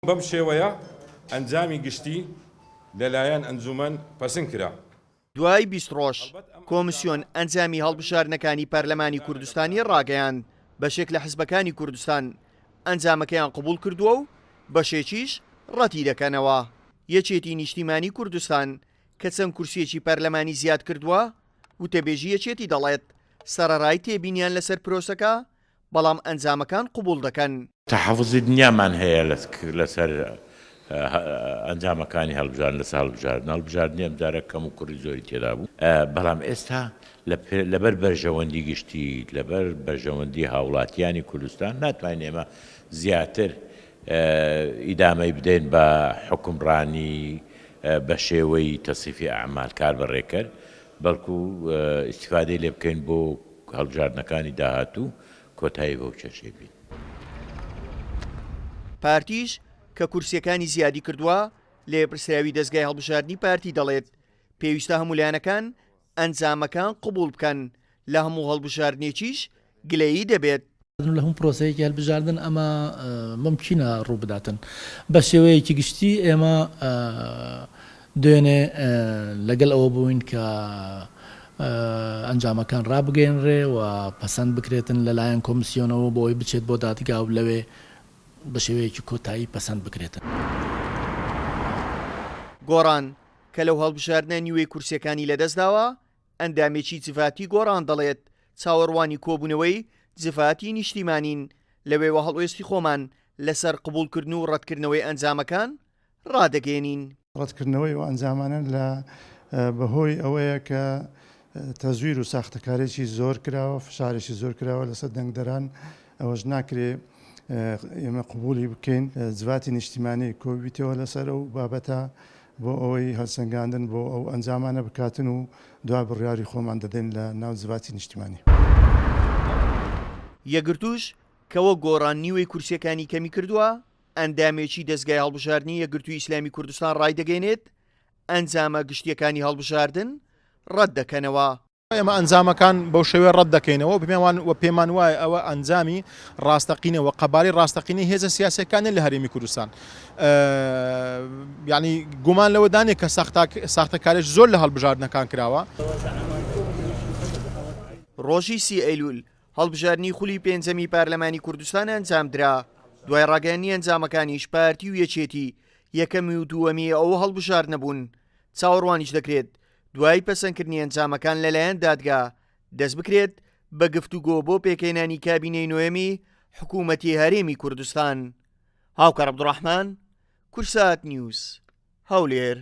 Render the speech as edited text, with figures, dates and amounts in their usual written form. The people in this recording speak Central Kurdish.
بەم شێوەیە ئەنجامی گشتی لەلایەن ئەنجومەن پەسەند کرا. دوای 20 ڕۆژ کۆمسیۆن ئەنجامی هەڵبژارنەکانی پەرلەمانی کوردستانی ڕاگەیاند بەشێک لە حیزبەکانی کوردستان ئەنجامەکەیان قبول کردووە و بەشێکیش ڕەتی دەکەنەوە. یەکێتی نیشتیمانی کوردستان کە چەند کورسیەکی پەرلەمانی زیاد کردووە وتەبێژی یەکێتی دەڵێت سەرەڕای تێبینیان لەسەر پرۆسەکە بەڵام ئەنجامەکان قبول دەکەن. تەحەفوزی دنیامان هەیە لەسەر ئەنجامەکانی هەڵبژارن لەسەر هەڵبژاردننی ئەمجارە کەم و کوڕی زۆری تێدا بوو، بەڵام ئێستا لەبەر بەرژەوەندی گشتی لەبەر بەرژەوەندی هاوڵاتیانی کوردستان ناتوانین ئێمە زیاتر ئیدامەی بدەین بە حکومڕانی بە شێوەی تەسیفی ئەعمال کار بەڕێکرد، بەڵکو ئیستیفادەی لێ بکەین بۆ هەڵبژاردنەکانی داهاتوو کۆتایی بەو چەشێ بین. پارتیش کە کورسیەکانی زیادی کردووە لێپرسراوی دەستگای هەڵبژاردننی پارتی دەڵێت پێویستە هەمولایەنەکان ئەنجامەکان قبول بکەن لە هەموو هەڵبژاردنێکیش گلەیی دەبێت. لە هەموو پرۆسەیەکی هەڵبژاردن ئەمە ممکنە ڕوو بداتن بە شێوەیەکی گشتی ئێمە دوێنێ لەگەڵ ئەوە بووین کە ئەنجامەکان ڕابگەێنرێ و پەسەند بکرێتن لەلایەن کۆمسیۆنەوە بۆی بچێت بۆ دادگا و لەوێ بە شێوەیەکی کۆتایی پەسەند بکرێتن. گۆڕان کە لەو هەڵبژاردنە نیوەی کورسیەکانی لەدەستداوە ئەندامێکی جفاتی گۆڕان دەڵێت چاوەڕوانی کۆبوونەوەی جفاتی نیشتیمانین لەوێوە هەڵوێستی خۆمان لەسەر قبولکردن و ڕەتکردنەوەی ئەنجامەکان ڕادەگەێنین. ڕەتکردنەوەی و ئەنجامانن لە بەهۆی ئەوەیە کە تەزویر و ساختەکارێکی زۆر کراوە، فشارێکی زۆر کراوە لەسەر دەنگدەران، ئەوەش ناکرێ ئێمە قبولی بکەین جواتی نیشتیمانی کۆبیتەوە لەسەر ئەو بابەتە بۆ ئەوەی هەڵسەنگاندن بۆ ئەو ئەنجامانە بکاتن و دوای بڕیاری خۆمان دەدەین لە ناو جواتی نیشتیمانی. یەکگرتوش کەوە گۆڕان نیوەی کورسیەکانی کەمی کردووە ئەندامێکی دەستگای هەڵبژاردننی یەکگرتووی ئیسلامی کوردستان ڕای دەگەێنێت ئەنجامە گشتیەکانی هەڵبژاردن ڕەت دەکەنەوە. ئێمە ئەنجامەکان بەو شێوەیە ڕەت دەکەینەوە پێمان وایە ئەوە ئەنجامی ڕاستەقینەوە قەباری ڕاستەقینی هێزە سیاسەکانی لە هەرێمی کوردستان. یعنی گومان لەوە دانێت کە ساختەکارێک زۆر لە هەڵبژاردنەکان کراوە. ڕۆژی 30 ئەیلول هەڵبژاردننی خولی پێنجەمی پارلەمانی کوردستان ئەنجامدرا. دوای ڕاگەیاندنی ئەنجامەکانیش پارتی و یەکێتی یەکەمی و دووەمی ئەوە هەڵبژاردنە بوون. چاوەڕوانیش دەکرێت دوای پەسەندکردنی ئەنجامەکان لەلایەن دادگا دەست بکرێت بە گفتوگۆ بۆ پێکهێنانی کابینەی نوێمی حکوومەتی هەرێمی کوردستان. هاوکار عەبدوڕەحمان، کورسات نیوز، هەولێر.